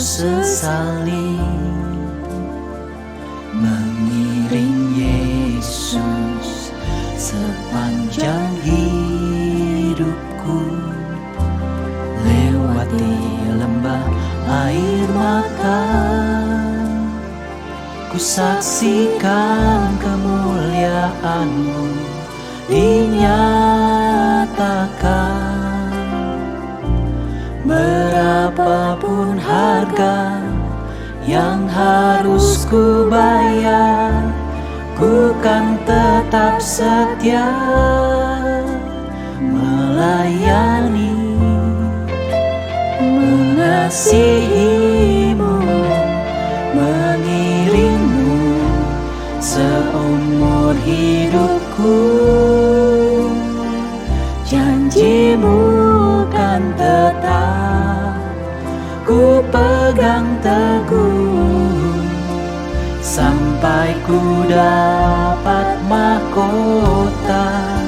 sesali mengiring Yesus sepanjang hidupku, lewati lembah air mata. Ku saksikan kemuliaan-Mu dinyatakan. Berapapun harga yang harus ku bayar, ku kan tetap setia melayani, mengasihi-Mu, mengiring-Mu seumur hidupku. Janji-Mu kan tetap ku pegang teguh, sampai ku dapat mahkota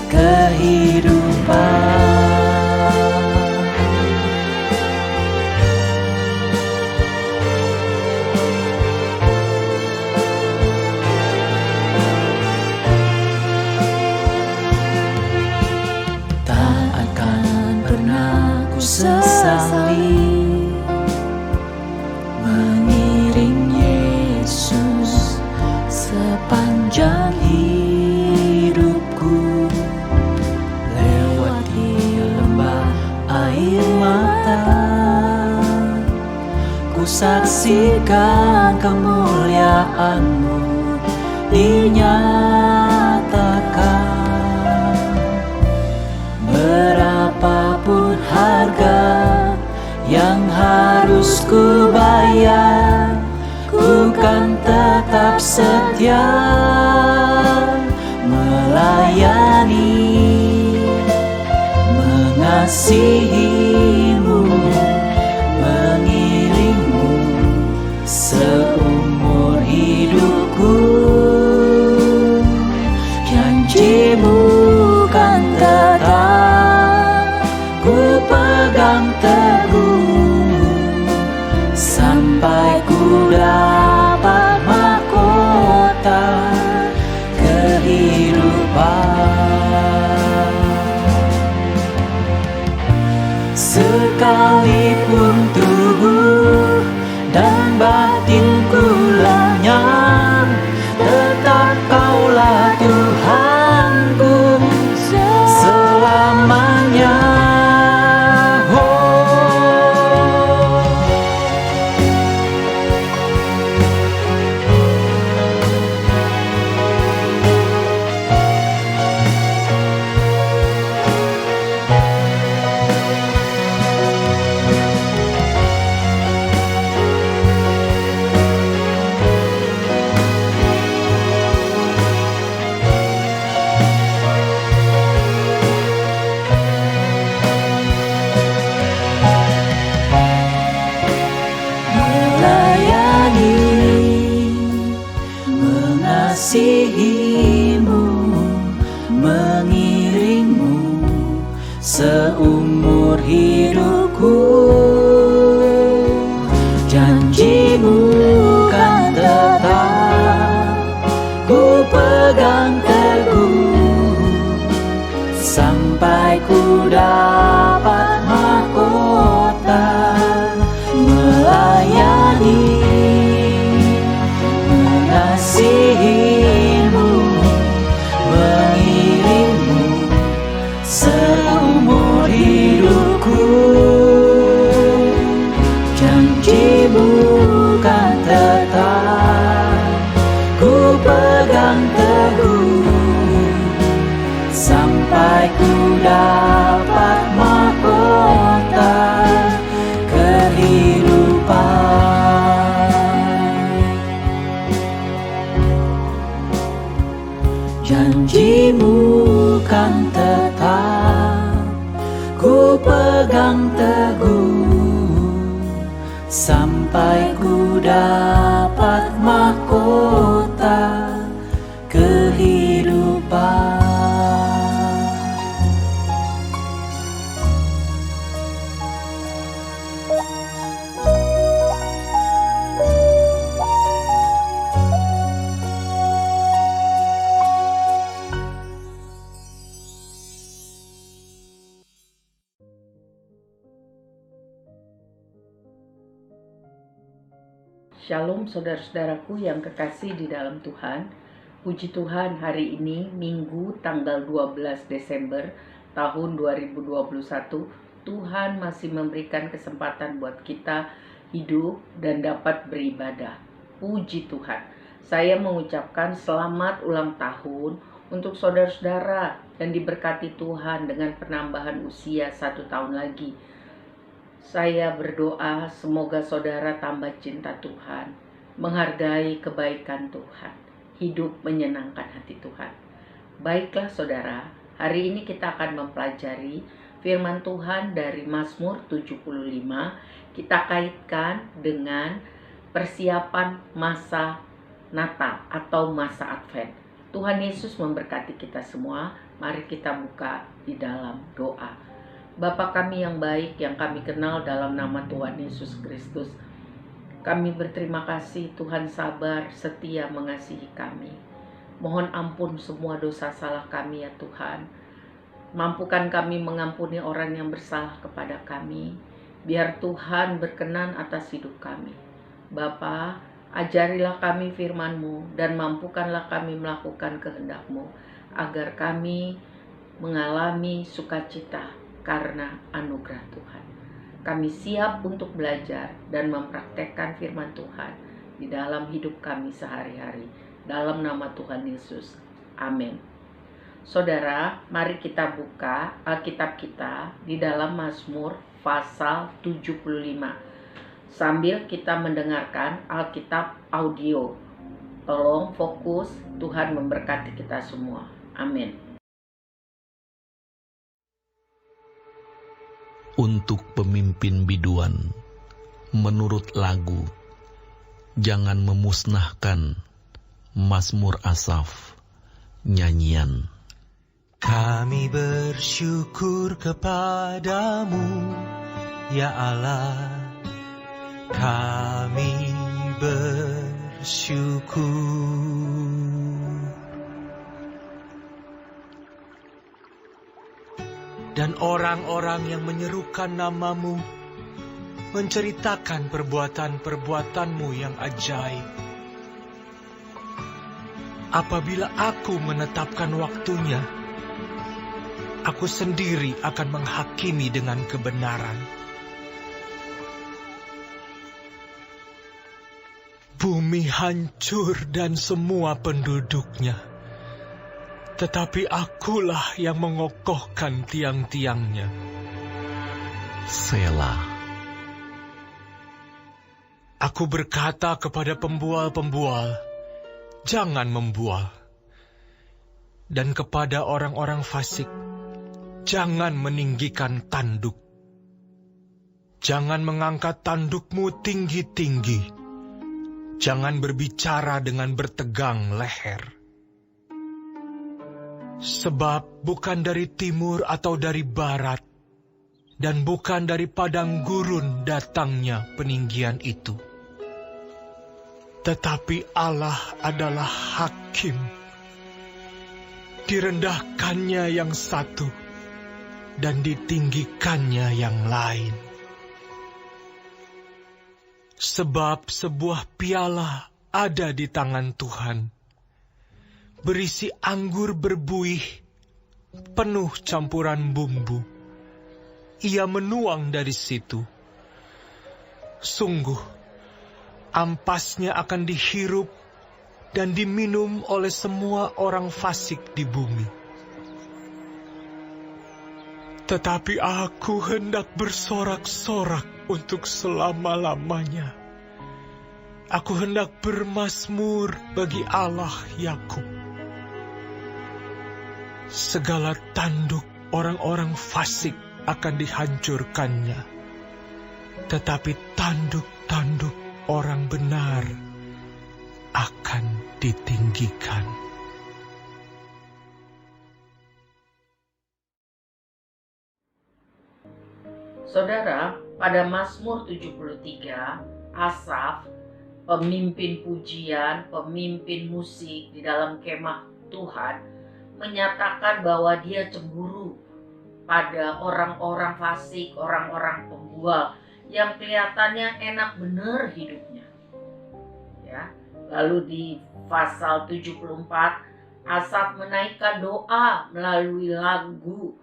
kehidupan. Sesali mengiring Yesus sepanjang hidupku, lewati lembah air mata. Ku saksikan kemuliaan-Mu dinyatakan. Berapapun harga yang harus ku bayar, ku kan tetap setia melayani, mengasihi-Mu, mengiring-Mu seumur hidupku. Janji-Mu kan tetap ku pegang teguh, sampai ku dapat mahkota kehidupan. Sekalipun tubuh dan batinku lenyap, tetap Kaulah Tuhanku selamanya. Mengasihi-Mu, mengiring-Mu seumur hidupku. Janji-Mu kan tetap ku pegang teguh, sampai ku dapat mahkota melayani, mengasihi-Mu, mengiring-Mu seumur hidupku. Janji-Mu kan tetap ku pegang teguh, sampai ku dapat mahkota kehidupan. Janji-Mu kan tetap ku pegang teguh, sampai ku dapat mahkota kehidupan. Shalom saudara-saudaraku yang kekasih di dalam Tuhan. Puji Tuhan, hari ini Minggu tanggal 12 Desember tahun 2021, Tuhan masih memberikan kesempatan buat kita hidup dan dapat beribadah. Puji Tuhan. Saya mengucapkan selamat ulang tahun untuk saudara-saudara yang diberkati Tuhan dengan penambahan usia 1 tahun lagi. Saya berdoa semoga saudara tambah cinta Tuhan, menghargai kebaikan Tuhan, hidup menyenangkan hati Tuhan. Baiklah saudara, hari ini kita akan mempelajari firman Tuhan dari Mazmur 75. Kita kaitkan dengan persiapan masa Natal atau masa Advent. Tuhan Yesus memberkati kita semua. Mari kita buka di dalam doa. Bapa kami yang baik, yang kami kenal dalam nama Tuhan Yesus Kristus, kami berterima kasih Tuhan sabar, setia mengasihi kami. Mohon ampun semua dosa salah kami ya Tuhan. Mampukan kami mengampuni orang yang bersalah kepada kami. Biar Tuhan berkenan atas hidup kami. Bapa, ajarilah kami firman-Mu dan mampukanlah kami melakukan kehendak-Mu, agar kami mengalami sukacita karena anugerah Tuhan. Kami siap untuk belajar dan mempraktekkan firman Tuhan di dalam hidup kami sehari-hari. Dalam nama Tuhan Yesus. Amin. Saudara, mari kita buka Alkitab kita di dalam Mazmur pasal 75. Sambil kita mendengarkan Alkitab audio. Tolong fokus, Tuhan memberkati kita semua. Amin. Untuk pemimpin biduan, menurut lagu, jangan memusnahkan Mazmur Asaf, nyanyian. Kami bersyukur kepadamu, ya Allah. Kami bersyukur. Dan orang-orang yang menyerukan namamu menceritakan perbuatan-perbuatanmu yang ajaib. Apabila aku menetapkan waktunya, aku sendiri akan menghakimi dengan kebenaran. Bumi hancur dan semua penduduknya, tetapi akulah yang mengokohkan tiang-tiangnya. Selah. Aku berkata kepada pembual-pembual, jangan membual. Dan kepada orang-orang fasik, jangan meninggikan tanduk. Jangan mengangkat tandukmu tinggi-tinggi. Jangan berbicara dengan bertegang leher. Sebab bukan dari timur atau dari barat, dan bukan dari padang gurun datangnya peninggian itu. Tetapi Allah adalah hakim. Direndahkannya yang satu, dan ditinggikannya yang lain. Sebab sebuah piala ada di tangan Tuhan, berisi anggur berbuih, penuh campuran bumbu. Ia menuang dari situ. Sungguh, ampasnya akan dihirup dan diminum oleh semua orang fasik di bumi. Tetapi aku hendak bersorak-sorak untuk selama-lamanya. Aku hendak bermazmur bagi Allah Yakub. Segala tanduk orang-orang fasik akan dihancurkannya, tetapi tanduk-tanduk orang benar akan ditinggikan. Saudara, pada Mazmur 73, Asaf, pemimpin pujian, pemimpin musik di dalam kemah Tuhan, menyatakan bahwa dia cemburu pada orang-orang fasik, orang-orang pembual yang kelihatannya enak benar hidupnya. Ya. Lalu di pasal 74, Asaf menaikkan doa melalui lagu.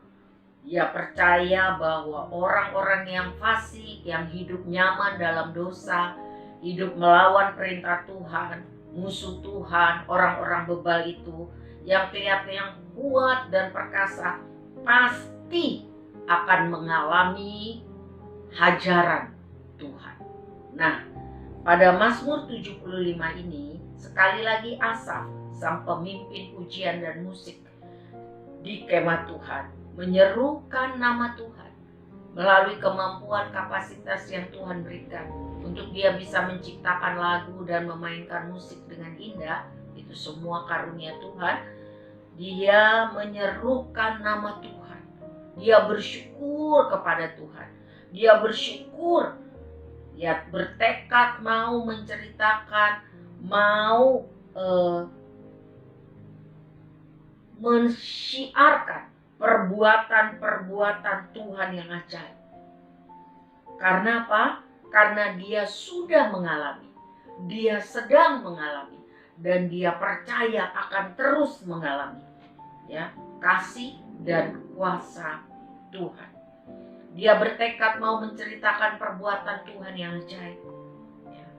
Ia percaya bahwa orang-orang yang fasik, yang hidup nyaman dalam dosa, hidup melawan perintah Tuhan, musuh Tuhan, orang-orang bebal itu, yang kelihatannya kuat dan perkasa, pasti akan mengalami hajaran Tuhan. Nah, pada Mazmur 75 ini, sekali lagi Asaf, sang pemimpin pujian dan musik di kemah Tuhan, menyerukan nama Tuhan melalui kemampuan kapasitas yang Tuhan berikan untuk dia bisa menciptakan lagu dan memainkan musik dengan indah. Itu semua karunia Tuhan. Dia menyerukan nama Tuhan. Dia bersyukur kepada Tuhan. Dia bersyukur, ya, bertekad mau menceritakan, mau mensyiarkan perbuatan-perbuatan Tuhan yang ajaib. Karena apa? Karena dia sudah mengalami, dia sedang mengalami, dan dia percaya akan terus mengalami, ya, kasih dan kuasa Tuhan. Dia bertekad mau menceritakan perbuatan Tuhan yang ajaib. Ya.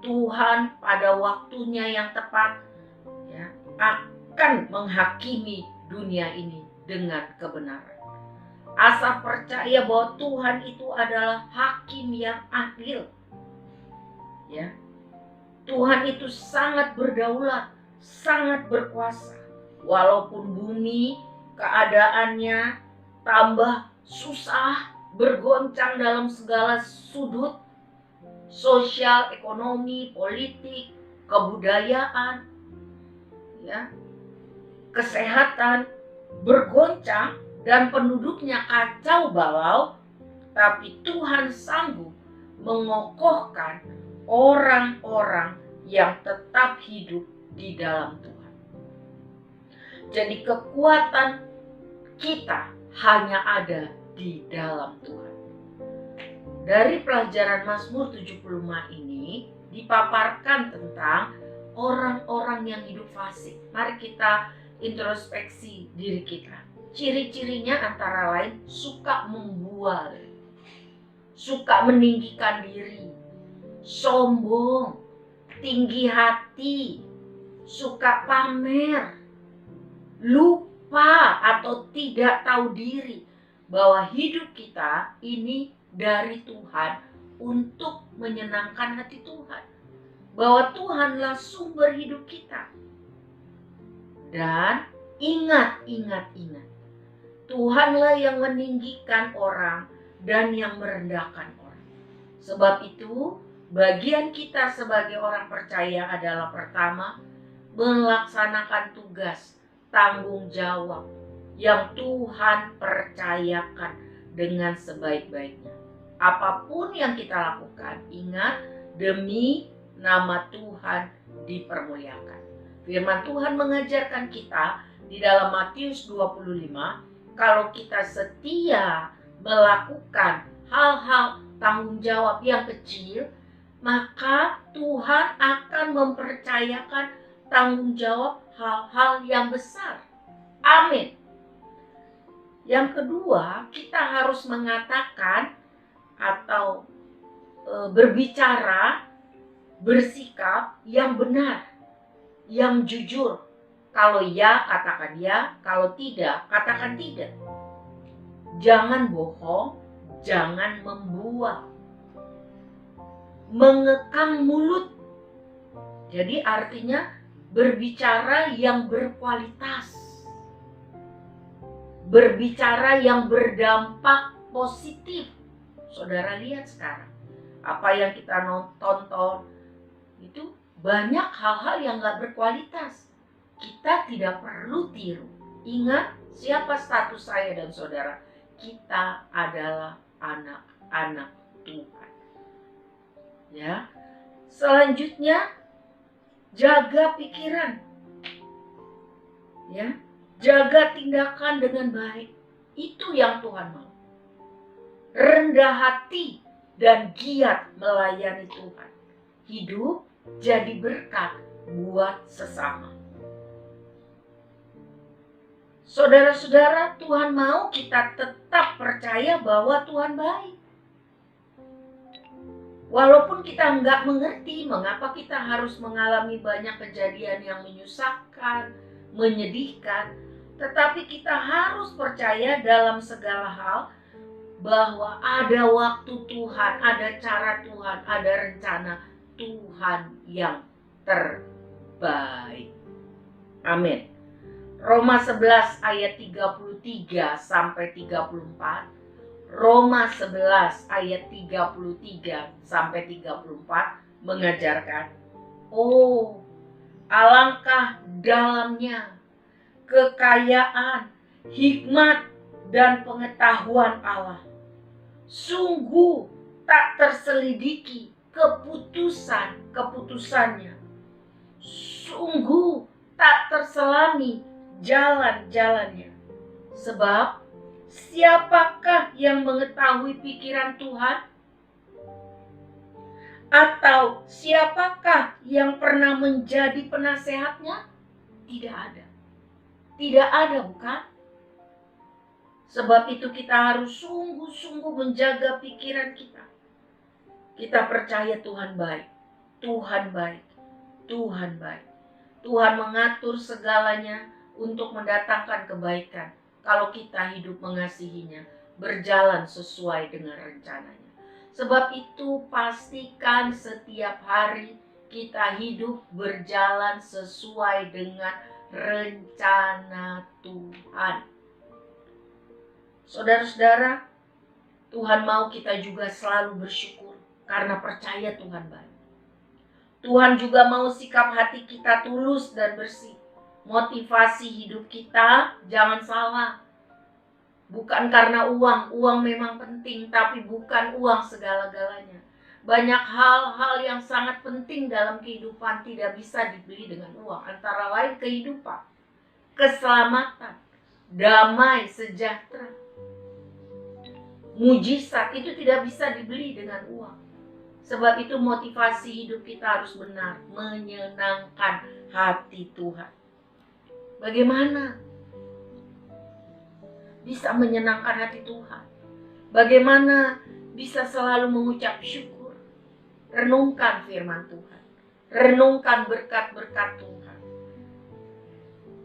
Tuhan pada waktunya yang tepat, ya, akan menghakimi dunia ini dengan kebenaran. Asaf percaya bahwa Tuhan itu adalah hakim yang adil. Ya. Tuhan itu sangat berdaulat, sangat berkuasa. Walaupun bumi keadaannya tambah susah, bergoncang dalam segala sudut, sosial, ekonomi, politik, kebudayaan, ya, kesehatan bergoncang dan penduduknya kacau balau, tapi Tuhan sanggup mengokohkan orang-orang yang tetap hidup di dalam Tuhan. Jadi kekuatan kita hanya ada di dalam Tuhan. Dari pelajaran Mazmur 75 ini dipaparkan tentang orang-orang yang hidup fasik. Mari kita introspeksi diri kita. Ciri-cirinya antara lain suka membual, suka meninggikan diri, sombong, tinggi hati, suka pamer, lupa atau tidak tahu diri bahwa hidup kita ini dari Tuhan untuk menyenangkan hati Tuhan, bahwa Tuhanlah sumber hidup kita. Dan ingat, Tuhanlah yang meninggikan orang dan yang merendahkan orang. Sebab itu, bagian kita sebagai orang percaya adalah pertama, melaksanakan tugas, tanggung jawab yang Tuhan percayakan dengan sebaik-baiknya. Apapun yang kita lakukan, ingat, demi nama Tuhan dipermuliakan. Firman Tuhan mengajarkan kita di dalam Matius 25, kalau kita setia melakukan hal-hal tanggung jawab yang kecil, maka Tuhan akan mempercayakan tanggung jawab hal-hal yang besar. Amin. Yang kedua, kita harus mengatakan atau berbicara, bersikap yang benar, yang jujur. Kalau ya, katakan ya. Kalau tidak, katakan tidak. Jangan bohong, jangan membual. Mengekang mulut. Jadi artinya berbicara yang berkualitas. Berbicara yang berdampak positif. Saudara lihat sekarang, apa yang kita tonton itu banyak hal-hal yang gak berkualitas. Kita tidak perlu tiru. Ingat siapa status saya dan saudara. Kita adalah anak-anak Tuhan. Ya. Selanjutnya, jaga pikiran. Ya. Jaga tindakan dengan baik. Itu yang Tuhan mau. Rendah hati dan giat melayani Tuhan. Hidup jadi berkat buat sesama. Saudara-saudara, Tuhan mau kita tetap percaya bahwa Tuhan baik. Walaupun kita nggak mengerti mengapa kita harus mengalami banyak kejadian yang menyusahkan, menyedihkan, tetapi kita harus percaya dalam segala hal bahwa ada waktu Tuhan, ada cara Tuhan, ada rencana Tuhan yang terbaik. Amin. Roma 11 ayat 33 sampai 34. Roma 11 ayat 33 sampai 34 mengajarkan, oh, alangkah dalamnya kekayaan, hikmat dan pengetahuan Allah. Sungguh tak terselidiki keputusannya. Sungguh tak terselami jalan-jalannya. Sebab siapakah yang mengetahui pikiran Tuhan? Atau siapakah yang pernah menjadi penasehatnya? Tidak ada. Tidak ada, bukan? Sebab itu kita harus sungguh-sungguh menjaga pikiran kita. Kita percaya Tuhan baik. Tuhan baik. Tuhan baik. Tuhan mengatur segalanya untuk mendatangkan kebaikan. Kalau kita hidup mengasihinya, berjalan sesuai dengan rencananya. Sebab itu pastikan setiap hari kita hidup berjalan sesuai dengan rencana Tuhan. Saudara-saudara, Tuhan mau kita juga selalu bersyukur karena percaya Tuhan baik. Tuhan juga mau sikap hati kita tulus dan bersih. Motivasi hidup kita jangan salah. Bukan karena uang memang penting, tapi bukan uang segala-galanya. Banyak hal-hal yang sangat penting dalam kehidupan tidak bisa dibeli dengan uang. Antara lain kehidupan, keselamatan, damai, sejahtera. Mujizat itu tidak bisa dibeli dengan uang. Sebab itu motivasi hidup kita harus benar, menyenangkan hati Tuhan. Bagaimana bisa menyenangkan hati Tuhan? Bagaimana bisa selalu mengucap syukur? Renungkan firman Tuhan. Renungkan berkat-berkat Tuhan.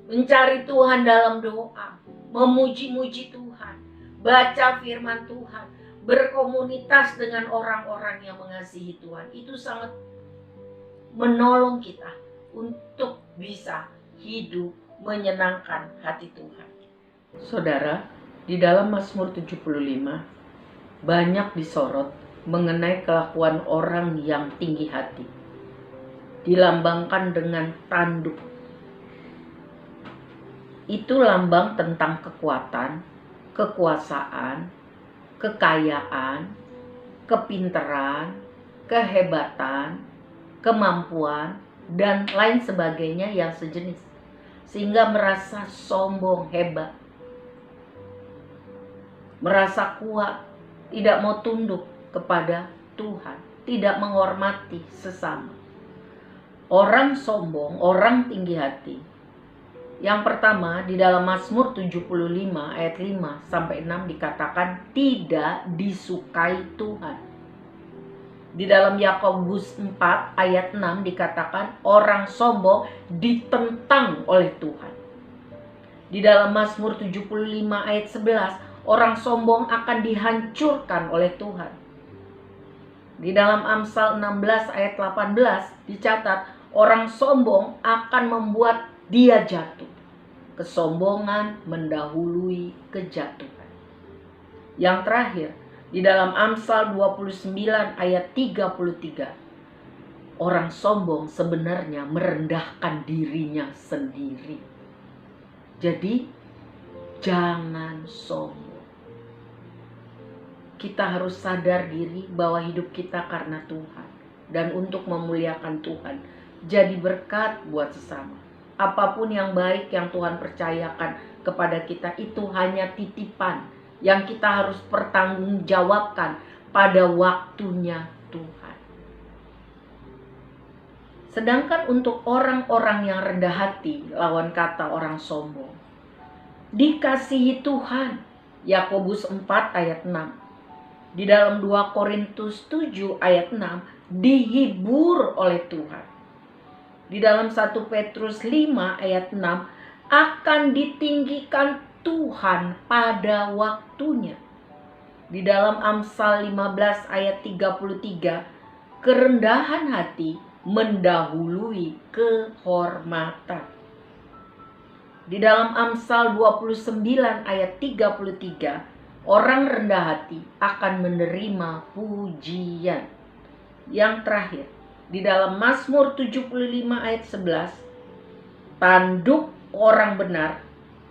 Mencari Tuhan dalam doa. Memuji-muji Tuhan. Baca firman Tuhan. Berkomunitas dengan orang-orang yang mengasihi Tuhan. Itu sangat menolong kita untuk bisa hidup menyenangkan hati Tuhan. Saudara, di dalam Mazmur 75 banyak disorot mengenai kelakuan orang yang tinggi hati. Dilambangkan dengan tanduk. Itu lambang tentang kekuatan, kekuasaan, kekayaan, kepintaran, kehebatan, kemampuan, dan lain sebagainya yang sejenis. Sehingga merasa sombong, hebat. Merasa kuat, tidak mau tunduk kepada Tuhan, tidak menghormati sesama. Orang sombong, orang tinggi hati. Yang pertama, di dalam Mazmur 75 ayat 5 sampai 6 dikatakan tidak disukai Tuhan. Di dalam Yakobus 4 ayat 6 dikatakan orang sombong ditentang oleh Tuhan. Di dalam Mazmur 75 ayat 11 orang sombong akan dihancurkan oleh Tuhan. Di dalam Amsal 16 ayat 18 dicatat orang sombong akan membuat dia jatuh. Kesombongan mendahului kejatuhan. Yang terakhir, di dalam Amsal 29 ayat 33, orang sombong sebenarnya merendahkan dirinya sendiri. Jadi, jangan sombong. Kita harus sadar diri bahwa hidup kita karena Tuhan. Dan untuk memuliakan Tuhan, jadi berkat buat sesama. Apapun yang baik yang Tuhan percayakan kepada kita itu hanya titipan yang kita harus pertanggungjawabkan pada waktunya Tuhan. Sedangkan untuk orang-orang yang rendah hati, lawan kata orang sombong, dikasihi Tuhan. Yakobus 4 ayat 6. Di dalam 2 Korintus 7 ayat 6, dihibur oleh Tuhan. Di dalam 1 Petrus 5 ayat 6, akan ditinggikan Tuhan pada waktunya. Di dalam Amsal 15 ayat 33, kerendahan hati mendahului kehormatan. Di dalam Amsal 29 ayat 33, orang rendah hati akan menerima pujian. Yang terakhir, di dalam Mazmur 75 ayat 11, tanduk orang benar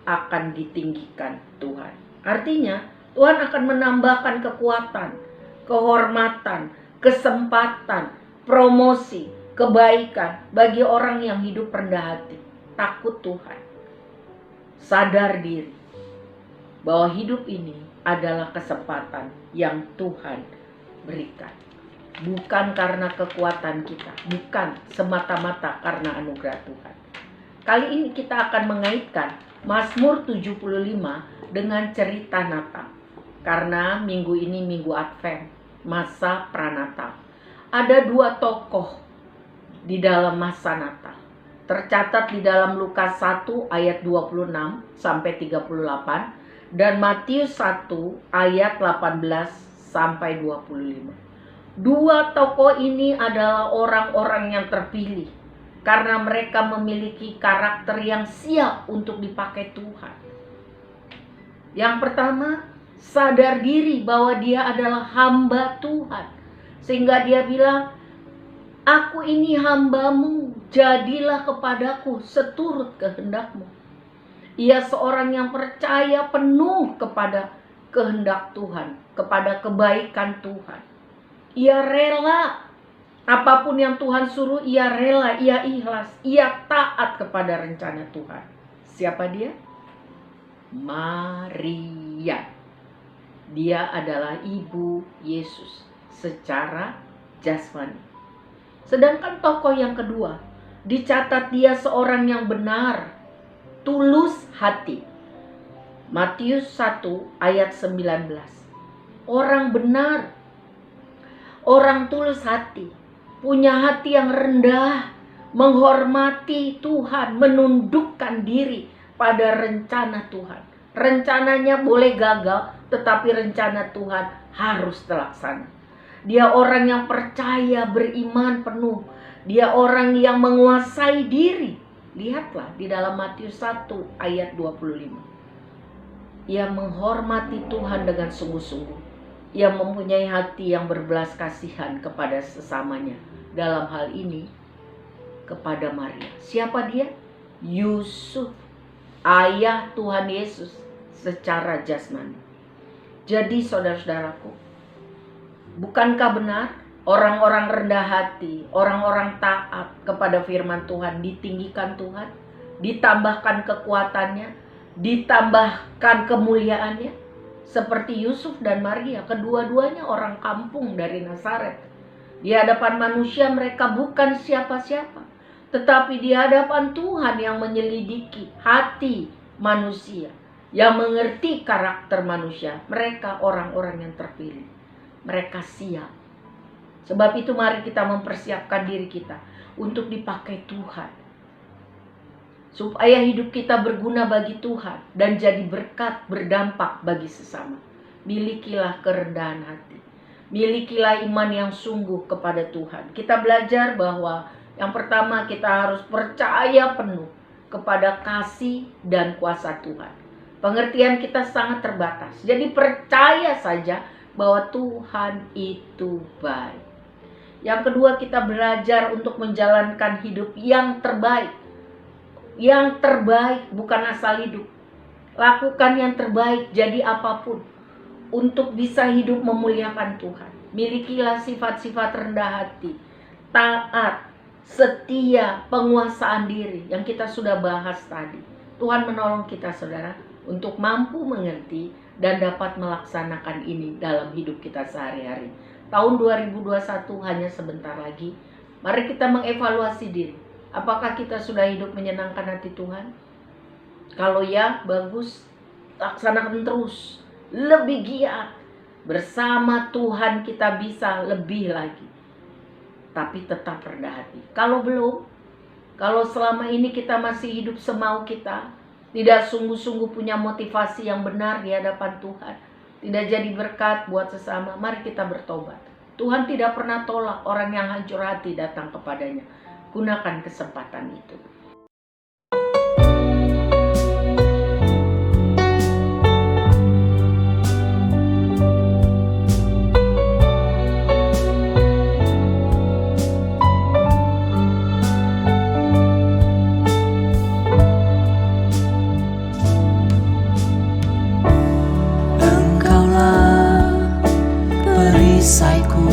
akan ditinggikan Tuhan. Artinya, Tuhan akan menambahkan kekuatan, kehormatan, kesempatan, promosi, kebaikan bagi orang yang hidup rendah hati, takut Tuhan, sadar diri bahwa hidup ini adalah kesempatan yang Tuhan berikan. Bukan karena kekuatan kita, bukan semata-mata karena anugerah Tuhan. Kali ini kita akan mengaitkan Mazmur 75 dengan cerita Natal. Karena minggu ini minggu Advent, masa Pranatal. Ada 2 tokoh di dalam masa Natal. Tercatat di dalam Lukas 1 ayat 26 sampai 38 dan Matius 1 ayat 18 sampai 25. 2 tokoh ini adalah orang-orang yang terpilih karena mereka memiliki karakter yang siap untuk dipakai Tuhan. Yang pertama, sadar diri bahwa dia adalah hamba Tuhan. Sehingga dia bilang, aku ini hambamu, jadilah kepadaku seturut kehendakmu. Ia seorang yang percaya penuh kepada kehendak Tuhan, kepada kebaikan Tuhan. Ia rela, apapun yang Tuhan suruh, ia rela, ia ikhlas, ia taat kepada rencana Tuhan. Siapa dia? Maria. Dia adalah ibu Yesus secara jasmani. Sedangkan tokoh yang kedua, dicatat dia seorang yang benar, tulus hati. Matius 1 ayat 19. Orang benar, orang tulus hati, punya hati yang rendah, menghormati Tuhan, menundukkan diri pada rencana Tuhan. Rencananya boleh gagal, tetapi rencana Tuhan harus terlaksana. Dia orang yang percaya, beriman penuh. Dia orang yang menguasai diri. Lihatlah di dalam Matius 1 ayat 25. Ia menghormati Tuhan dengan sungguh-sungguh. Ia mempunyai hati yang berbelas kasihan kepada sesamanya. Dalam hal ini, kepada Maria. Siapa dia? Yusuf, ayah Tuhan Yesus secara jasmani. Jadi saudara-saudaraku, bukankah benar orang-orang rendah hati, orang-orang taat kepada firman Tuhan ditinggikan Tuhan, ditambahkan kekuatannya, ditambahkan kemuliaannya? Seperti Yusuf dan Maria, kedua-duanya orang kampung dari Nazaret. Di hadapan manusia mereka bukan siapa-siapa, tetapi di hadapan Tuhan yang menyelidiki hati manusia, yang mengerti karakter manusia, mereka orang-orang yang terpilih. Mereka siap. Sebab itu mari kita mempersiapkan diri kita untuk dipakai Tuhan, supaya hidup kita berguna bagi Tuhan dan jadi berkat, berdampak bagi sesama. Milikilah kerendahan hati, milikilah iman yang sungguh kepada Tuhan. Kita belajar bahwa yang pertama kita harus percaya penuh kepada kasih dan kuasa Tuhan. Pengertian kita sangat terbatas, jadi percaya saja bahwa Tuhan itu baik. Yang kedua, kita belajar untuk menjalankan hidup yang terbaik. Yang terbaik, bukan asal hidup. Lakukan yang terbaik, jadi apapun, untuk bisa hidup memuliakan Tuhan. Milikilah sifat-sifat rendah hati, taat, setia, penguasaan diri yang kita sudah bahas tadi. Tuhan menolong kita, saudara, untuk mampu mengerti dan dapat melaksanakan ini dalam hidup kita sehari-hari. Tahun 2021 hanya sebentar lagi. Mari kita mengevaluasi diri. Apakah kita sudah hidup menyenangkan hati Tuhan? Kalau ya, bagus. Laksanakan terus. Lebih giat. Bersama Tuhan kita bisa lebih lagi. Tapi tetap rendah hati. Kalau belum, kalau selama ini kita masih hidup semau kita, tidak sungguh-sungguh punya motivasi yang benar di hadapan Tuhan, tidak jadi berkat buat sesama, mari kita bertobat. Tuhan tidak pernah tolak orang yang hancur hati datang kepadanya. Gunakan kesempatan itu. Engkaulah perisaiku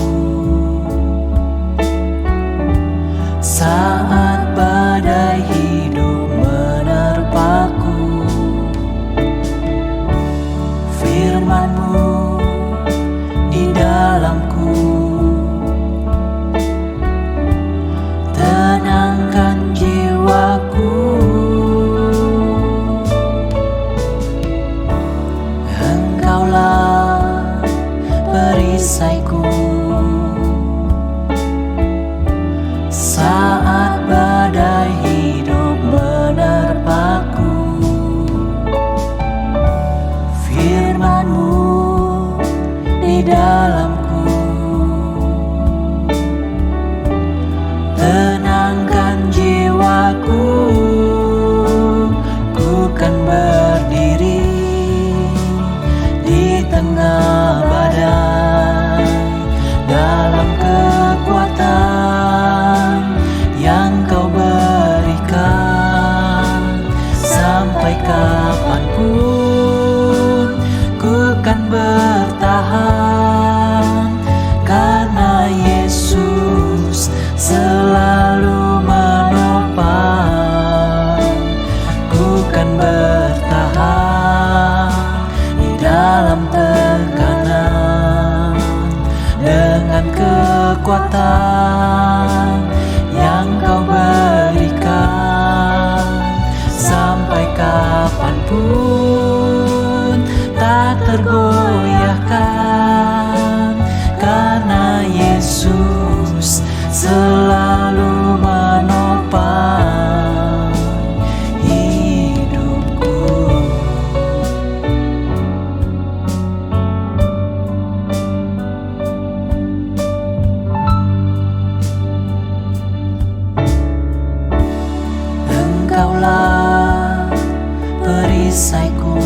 saat badai hidup menerpaku. Firman-Mu di dalamku tenangkan jiwaku. Engkaulah perisaiku saat badai hidup menerpaku. Firman-Mu di dalamku tenangkan jiwaku. Ku kan berdiri di tengah badai dalam kekuatan yang Kau berikan. Sampai kapanpun ku kan bertahan, karena Yesus selalu menopang. Ku kan bertahan di dalam tekanan dengan kekuatan yang Kau berikan. Sampai kapanpun tak tergoyahkan, karena Yesus selalu menopang hidupku. Engkaulah perisaiku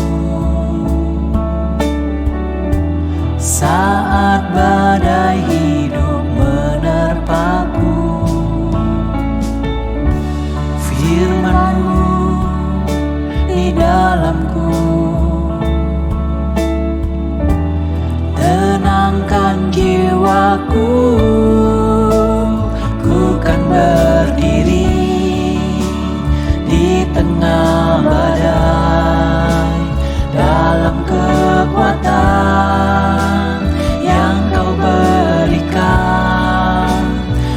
saat badai hidup menerpaku. Firman-Mu di dalamku tenangkan jiwaku. Ku kan berdiri di tengah badai dalam kekuatan yang Kau berikan.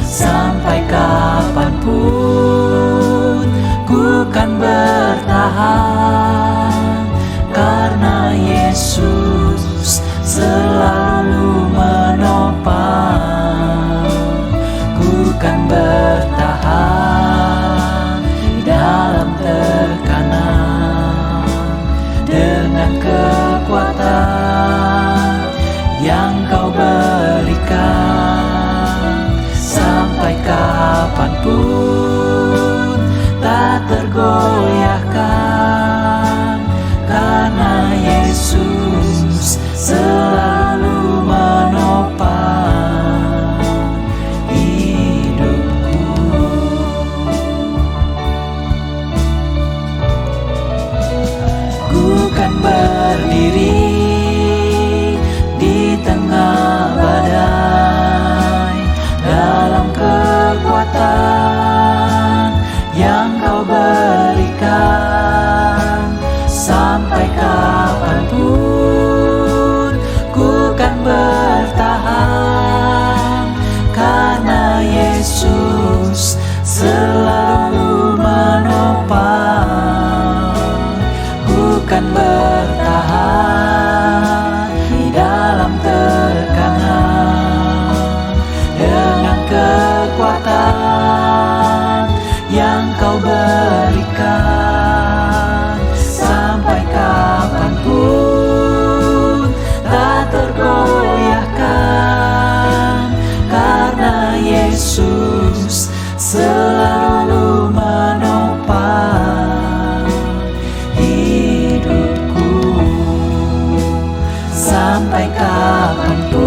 Sampai kapanpun ku kan bertahan, karena Yesus selalu sampai kapanpun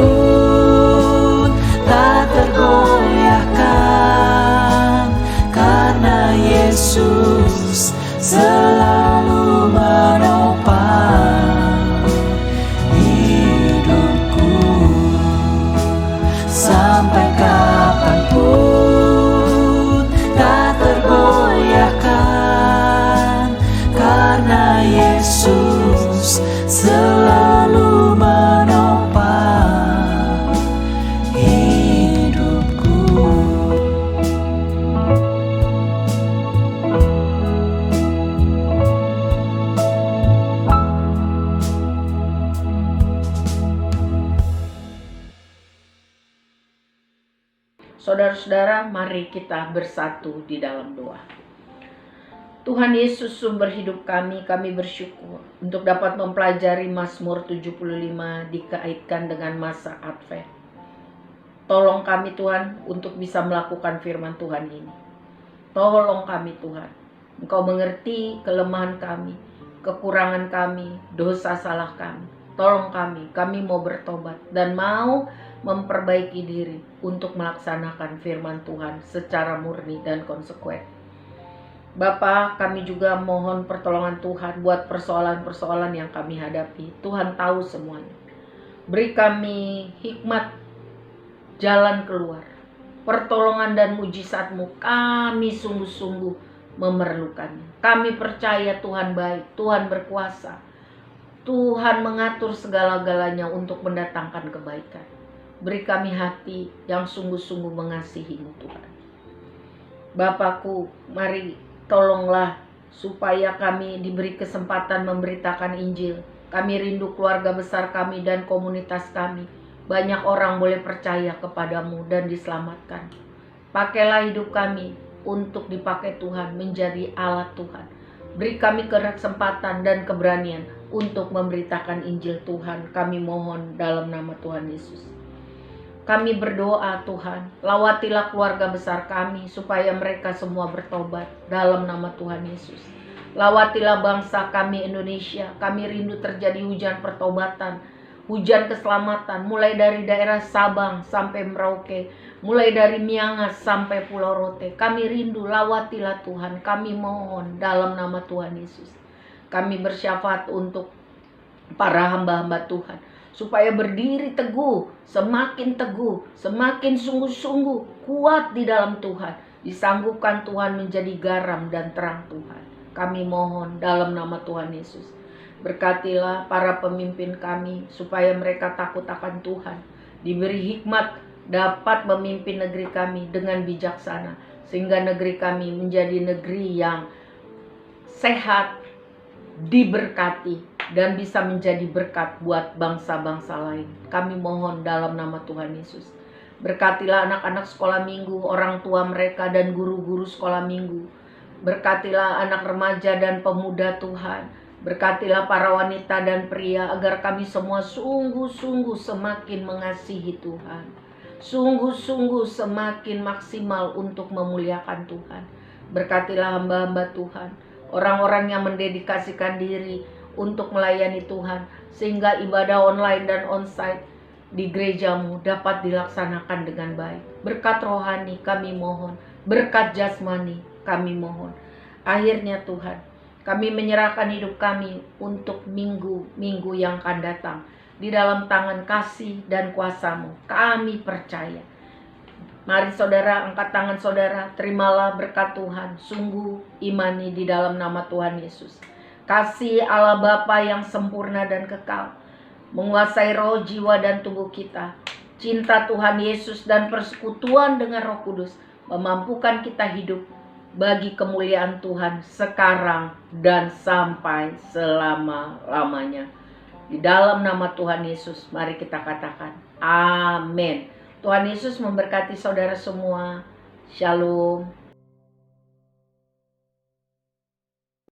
tak tergoyahkan, karena Yesus selalu menopang hidupku. Sampai kapanpun tak tergoyahkan, karena Yesus selalu menopang hidupku. Saudara-saudara, mari kita bersatu di dalam doa. Tuhan Yesus, sumber hidup kami bersyukur untuk dapat mempelajari Mazmur 75 dikaitkan dengan masa Advent. Tolong kami Tuhan untuk bisa melakukan firman Tuhan ini. Tolong kami Tuhan, Engkau mengerti kelemahan kami, kekurangan kami, dosa salah kami. Tolong kami mau bertobat dan mau memperbaiki diri untuk melaksanakan firman Tuhan secara murni dan konsekuen. Bapa, kami juga mohon pertolongan Tuhan buat persoalan-persoalan yang kami hadapi. Tuhan tahu semuanya. Beri kami hikmat jalan keluar. Pertolongan dan mujizat-Mu kami sungguh-sungguh memerlukannya. Kami percaya Tuhan baik, Tuhan berkuasa. Tuhan mengatur segala-galanya untuk mendatangkan kebaikan. Beri kami hati yang sungguh-sungguh mengasihi-Mu Tuhan. Bapakku, mari tolonglah supaya kami diberi kesempatan memberitakan Injil. Kami rindu keluarga besar kami dan komunitas kami. Banyak orang boleh percaya kepadamu dan diselamatkan. Pakailah hidup kami untuk dipakai Tuhan menjadi alat Tuhan. Beri kami kesempatan dan keberanian untuk memberitakan Injil Tuhan. Kami mohon dalam nama Tuhan Yesus. Kami berdoa Tuhan, lawatilah keluarga besar kami supaya mereka semua bertobat dalam nama Tuhan Yesus. Lawatilah bangsa kami Indonesia, kami rindu terjadi hujan pertobatan, hujan keselamatan, mulai dari daerah Sabang sampai Merauke, mulai dari Miangas sampai Pulau Rote. Kami rindu, lawatilah Tuhan, kami mohon dalam nama Tuhan Yesus. Kami bersyafaat untuk para hamba-hamba Tuhan, supaya berdiri teguh, semakin sungguh-sungguh kuat di dalam Tuhan, disanggupkan Tuhan menjadi garam dan terang Tuhan. Kami mohon dalam nama Tuhan Yesus. Berkatilah para pemimpin kami supaya mereka takut akan Tuhan, diberi hikmat dapat memimpin negeri kami dengan bijaksana, sehingga negeri kami menjadi negeri yang sehat, diberkati, dan bisa menjadi berkat buat bangsa-bangsa lain. Kami mohon dalam nama Tuhan Yesus. Berkatilah anak-anak sekolah minggu, orang tua mereka dan guru-guru sekolah minggu. Berkatilah anak remaja dan pemuda Tuhan. Berkatilah para wanita dan pria agar kami semua sungguh-sungguh semakin mengasihi Tuhan. Sungguh-sungguh semakin maksimal untuk memuliakan Tuhan. Berkatilah hamba-hamba Tuhan, orang-orang yang mendedikasikan diri untuk melayani Tuhan, sehingga ibadah online dan onsite di gerejamu dapat dilaksanakan dengan baik. Berkat rohani kami mohon, berkat jasmani kami mohon. Akhirnya Tuhan, kami menyerahkan hidup kami untuk minggu-minggu yang akan datang. Di dalam tangan kasih dan kuasa-Mu kami percaya. Mari saudara, angkat tangan saudara, terimalah berkat Tuhan. Sungguh imani di dalam nama Tuhan Yesus. Kasih Allah Bapa yang sempurna dan kekal menguasai roh, jiwa, dan tubuh kita. Cinta Tuhan Yesus dan persekutuan dengan Roh Kudus memampukan kita hidup bagi kemuliaan Tuhan sekarang dan sampai selama-lamanya. Di dalam nama Tuhan Yesus, mari kita katakan amin. Tuhan Yesus memberkati saudara semua. Shalom.